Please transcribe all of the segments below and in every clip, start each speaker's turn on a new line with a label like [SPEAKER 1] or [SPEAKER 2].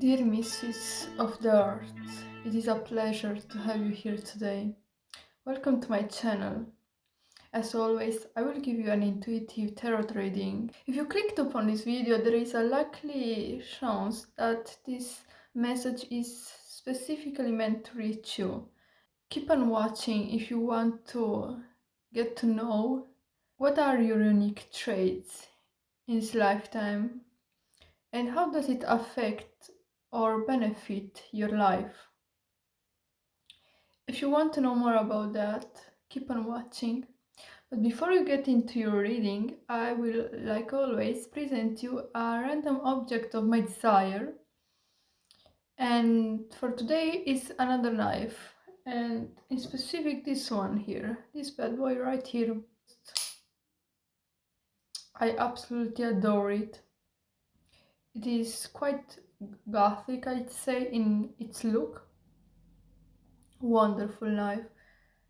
[SPEAKER 1] Dear misfits of the earth, it is a pleasure to have you here today. Welcome to my channel. As always, I will give you an intuitive tarot reading. If you clicked upon this video, there is a likely chance that this message is specifically meant to reach you. Keep on watching if you want to get to know what are your unique traits in this lifetime and how does it affect or benefit your life. If you want to know more about that, keep on watching. But before you get into your reading, I will, like always, present you a random object of my desire. And for today is another knife, and in specific this one here, this bad boy right here. I absolutely adore it. It is quite gothic, I'd say, in its look. Wonderful knife,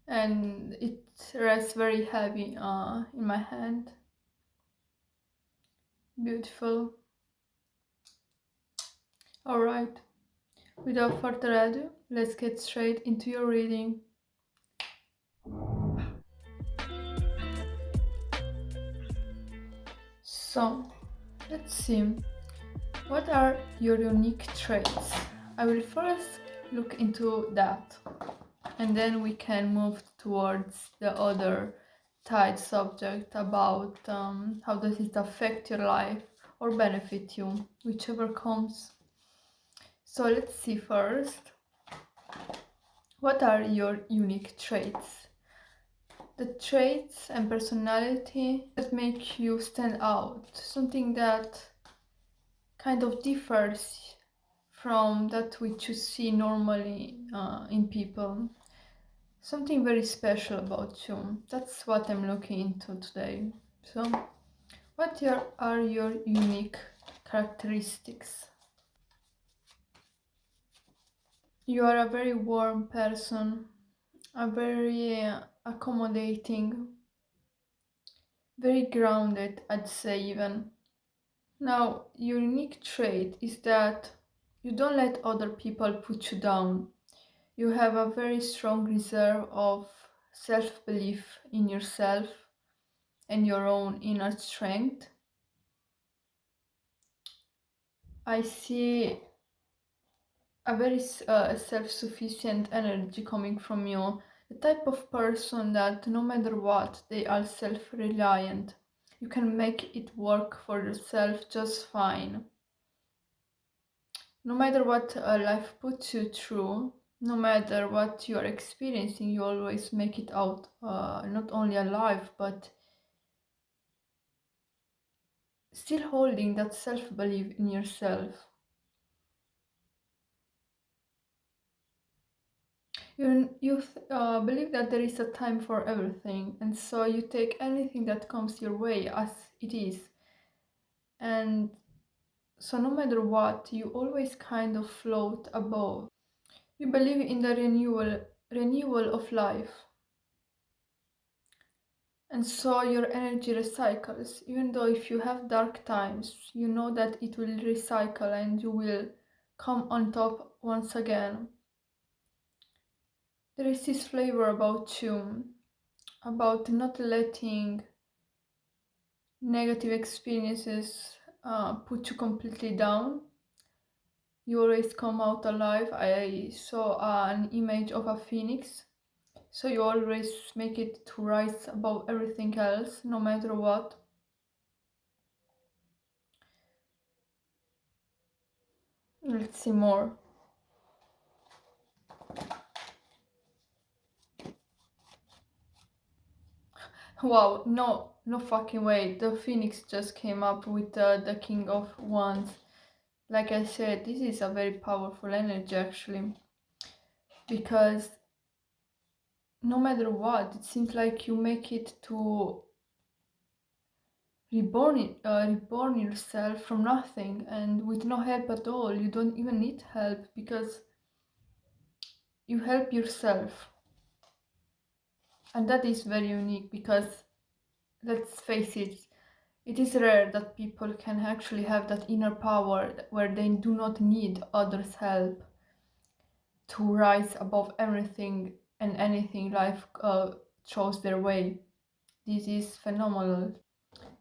[SPEAKER 1] and it rests very heavy in my hand. Beautiful. Alright, without further ado, let's get straight into your reading. So, let's see. What are your unique traits? I will first look into that, and then we can move towards the other tied subject about how does it affect your life or benefit you, whichever comes. So let's see first. What are your unique traits? The traits and personality that make you stand out, something that kind of differs from that which you see normally in people, something very special about you. That's what I'm looking into today. So, what are your unique characteristics? You are a very warm person, a very accommodating, very grounded, I'd say even. Now, your unique trait is that you don't let other people put you down. You have a very strong reserve of self-belief in yourself and your own inner strength. I see a very self-sufficient energy coming from you, the type of person that no matter what, they are self-reliant. You can make it work for yourself just fine. No matter what life puts you through, no matter what you are experiencing, you always make it out not only alive, but still holding that self-belief in yourself. You believe that there is a time for everything, and so you take anything that comes your way as it is. And so no matter what, you always kind of float above. You believe in the renewal of life. And so your energy recycles. Even though if you have dark times, you know that it will recycle and you will come on top once again. There is this flavor about you, about not letting negative experiences put you completely down. You always come out alive. I saw an image of a phoenix. So you always make it to rise above everything else, no matter what. Let's see more. Wow, no fucking way. The Phoenix just came up with the King of Wands. Like I said, this is a very powerful energy actually. Because no matter what, it seems like you make it to reborn yourself from nothing and with no help at all. You don't even need help because you help yourself. And that is very unique because, let's face it, It is rare that people can actually have that inner power where they do not need others' help to rise above everything and anything life chose their way. This is phenomenal.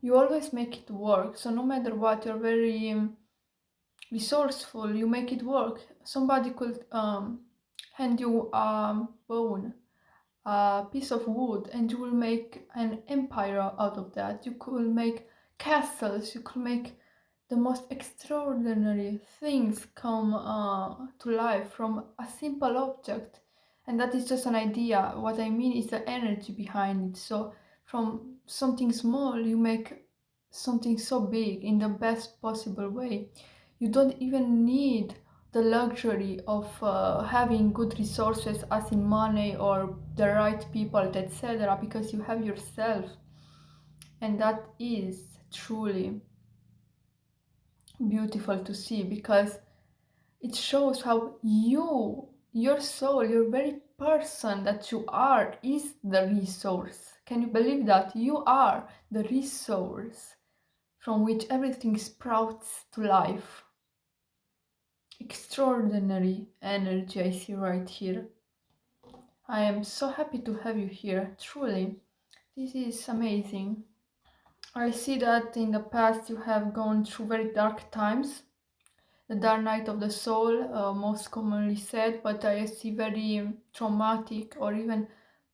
[SPEAKER 1] You always make it work, so no matter what, you're very resourceful, you make it work. Somebody could hand you a bone, a piece of wood, and you will make an empire out of that. You could make castles, you could make the most extraordinary things come to life from a simple object. And that is just an idea. What I mean is the energy behind it. So from something small you make something so big in the best possible way. You don't even need the luxury of having good resources as in money or the right people, etc., because you have yourself. And that is truly beautiful to see, because it shows how your soul, your very person that you are, is the resource. Can you believe that? You are the resource from which everything sprouts to life. Extraordinary energy I see right here. I am so happy to have you here, truly. This is amazing. I see that in the past you have gone through very dark times, the dark night of the soul, most commonly said, but I see very traumatic or even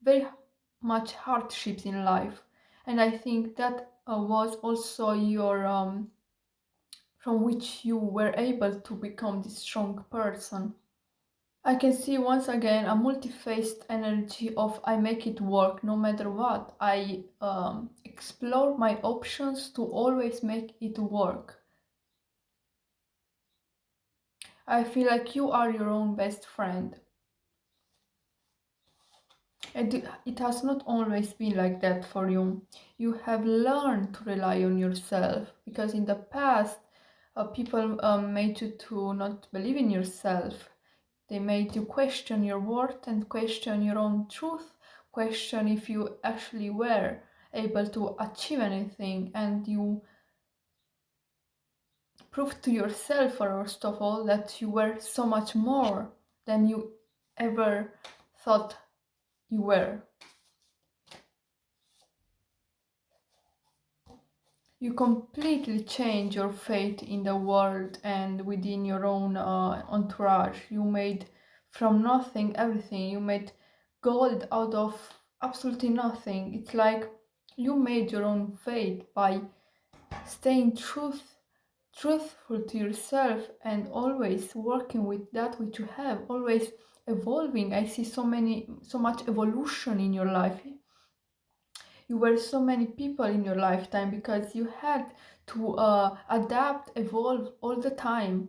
[SPEAKER 1] very much hardships in life. And I think that was also your from which you were able to become this strong person. I can see once again a multi-faced energy of I make it work no matter what. I explore my options to always make it work. I feel like you are your own best friend. It has not always been like that for you. You have learned to rely on yourself, because in the past people made you to not believe in yourself. They made you question your worth and question your own truth, question if you actually were able to achieve anything, and you proved to yourself, first of all, that you were so much more than you ever thought you were. You completely change your fate in the world and within your own entourage. You made from nothing everything. You made gold out of absolutely nothing. It's like you made your own fate by staying truthful to yourself and always working with that which you have, always evolving. I see so much evolution in your life. You were so many people in your lifetime because you had to adapt, evolve all the time,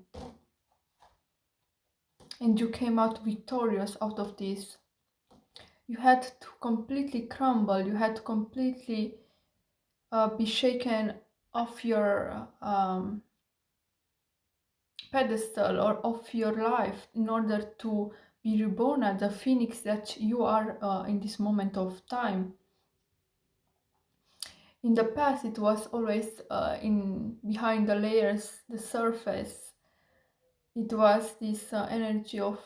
[SPEAKER 1] and you came out victorious out of this. You had to completely crumble, you had to completely be shaken off your pedestal or off your life in order to be reborn as the phoenix that you are in this moment of time. In the past it was always in behind the layers, the surface. It was this energy of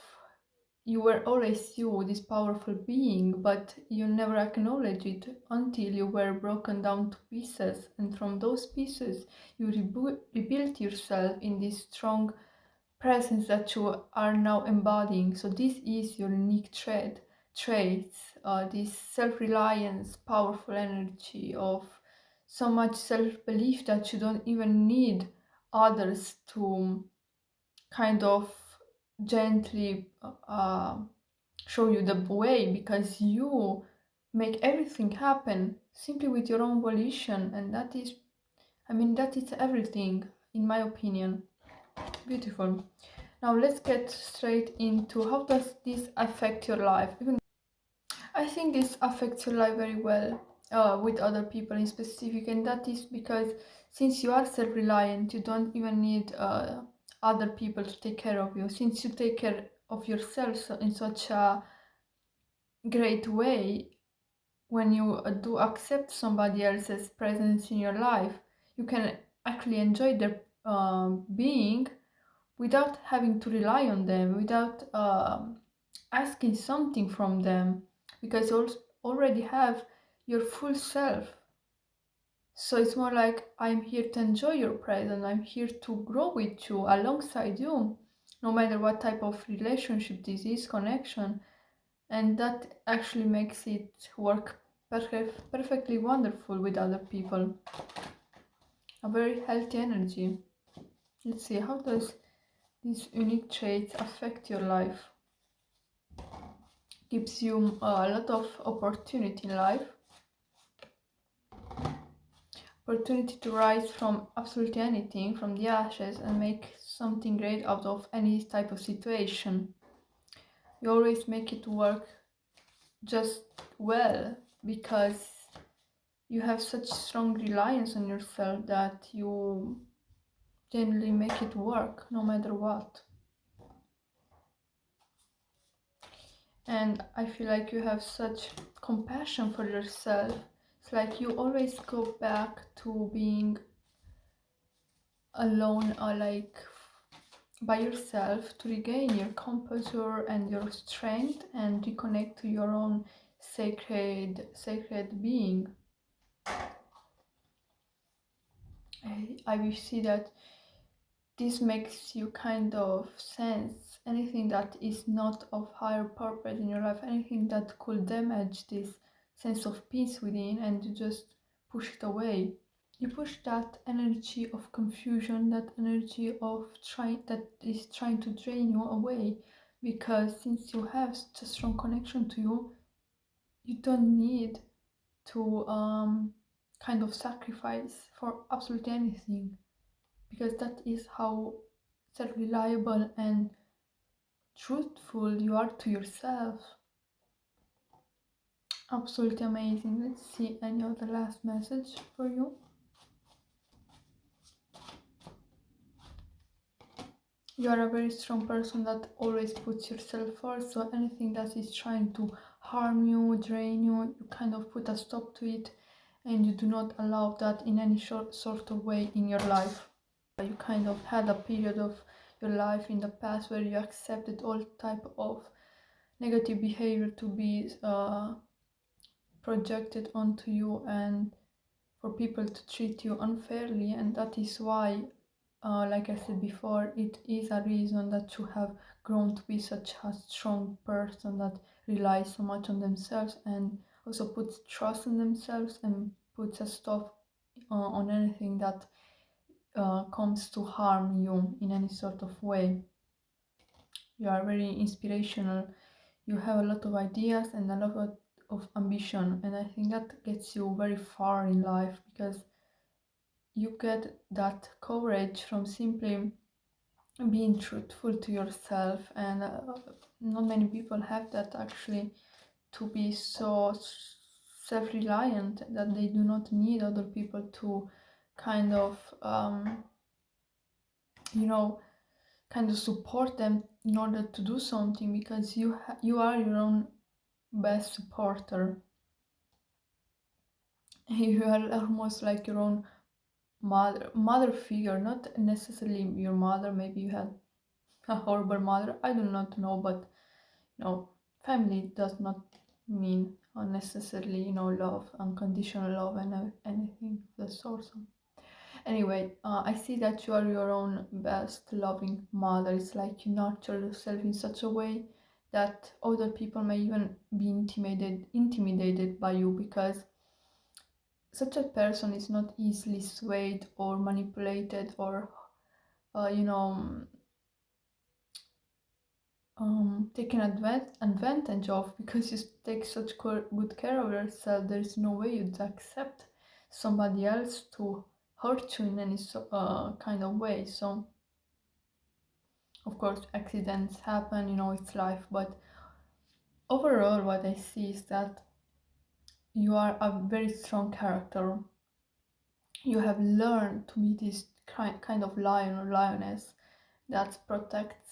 [SPEAKER 1] you were always you, this powerful being, but you never acknowledged it until you were broken down to pieces, and from those pieces you rebuilt yourself in this strong presence that you are now embodying. So this is your unique traits, this self-reliance, powerful energy of so much self-belief that you don't even need others to kind of gently show you the way, because you make everything happen simply with your own volition, and that is, I mean, that is everything in my opinion. Beautiful. Now let's get straight into how does this affect your life. Even I think this affects your life very well with other people in specific, and that is because since you are self-reliant, you don't even need other people to take care of you. Since you take care of yourself in such a great way, when you do accept somebody else's presence in your life, you can actually enjoy their being without having to rely on them, without asking something from them, because you already have your full self. So it's more like, I'm here to enjoy your presence, I'm here to grow with you, alongside you, no matter what type of relationship this is, connection. And that actually makes it work perfectly wonderful with other people. A very healthy energy. Let's see, how does these unique traits affect your life? Gives you a lot of opportunity in life. Opportunity to rise from absolutely anything, from the ashes, and make something great out of any type of situation. You always make it work just well, because you have such strong reliance on yourself that you generally make it work no matter what. And I feel like you have such compassion for yourself. It's like you always go back to being alone, or like by yourself, to regain your composure and your strength and reconnect to your own sacred being. I will see that this makes you kind of sense anything that is not of higher purpose in your life, anything that could damage this sense of peace within, and you just push it away. You push that energy of confusion, that energy of that is trying to drain you away, because since you have such a strong connection to you, you don't need to kind of sacrifice for absolutely anything, because that is how self-reliable and truthful you are to yourself. Absolutely amazing. Let's see any other last message for you. You are a very strong person that always puts yourself first, so anything that is trying to harm you, drain you, you kind of put a stop to it, and you do not allow that in any sort of way in your life. You kind of had a period of your life in the past where you accepted all type of negative behavior to be projected onto you, and for people to treat you unfairly, and that is why, like I said before, it is a reason that you have grown to be such a strong person that relies so much on themselves, and also puts trust in themselves, and puts a stop on anything that comes to harm you in any sort of way. You are very inspirational. You have a lot of ideas and a lot of ambition, and I think that gets you very far in life, because you get that courage from simply being truthful to yourself, and not many people have that, actually, to be so self-reliant that they do not need other people to kind of kind of support them in order to do something, because you are your own best supporter. You are almost like your own mother figure, not necessarily your mother. Maybe you had a horrible mother, I do not know, but family does not mean unnecessarily love, unconditional love, and anything of the sort. Anyway, I see that you are your own best loving mother. It's like you nurture yourself in such a way that other people may even be intimidated by you, because such a person is not easily swayed or manipulated, or taken advantage of, because you take such good care of yourself. There is no way you'd accept somebody else to hurt you in any kind of way. So of course accidents happen, it's life, but overall what I see is that you are a very strong character. You have learned to be this kind of lion or lioness that protects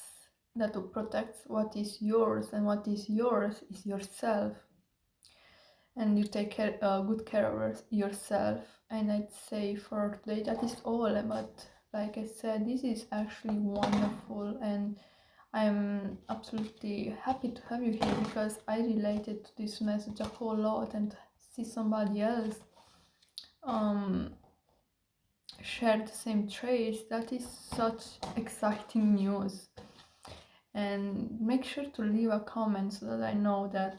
[SPEAKER 1] what is yours, and what is yours is yourself. and you take good care of yourself. And I'd say for today that is all. But like I said, this is actually wonderful, and I'm absolutely happy to have you here because I related to this message a whole lot, and to see somebody else share the same traits, that is such exciting news. And make sure to leave a comment so that I know that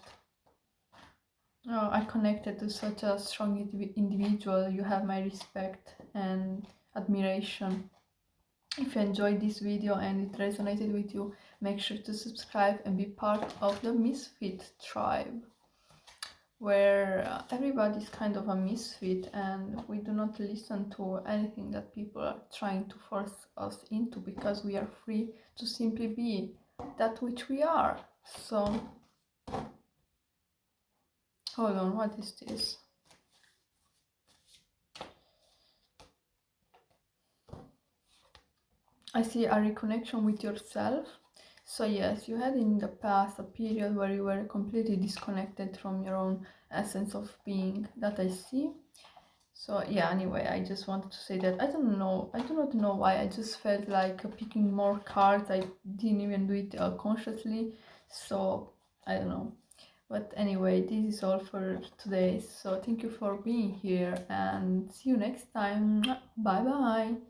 [SPEAKER 1] I connected to such a strong individual. You have my respect and admiration. If you enjoyed this video and it resonated with you, make sure to subscribe and be part of the misfit tribe, where everybody's kind of a misfit and we do not listen to anything that people are trying to force us into, because we are free to simply be that which we are. So, hold on, what is this? I see a reconnection with yourself. So yes, you had in the past a period where you were completely disconnected from your own essence of being, that I see. So yeah, anyway, I just wanted to say that I do not know why, I just felt like picking more cards. I didn't even do it consciously, so I don't know. But anyway, this is all for today, so thank you for being here and see you next time. Bye bye.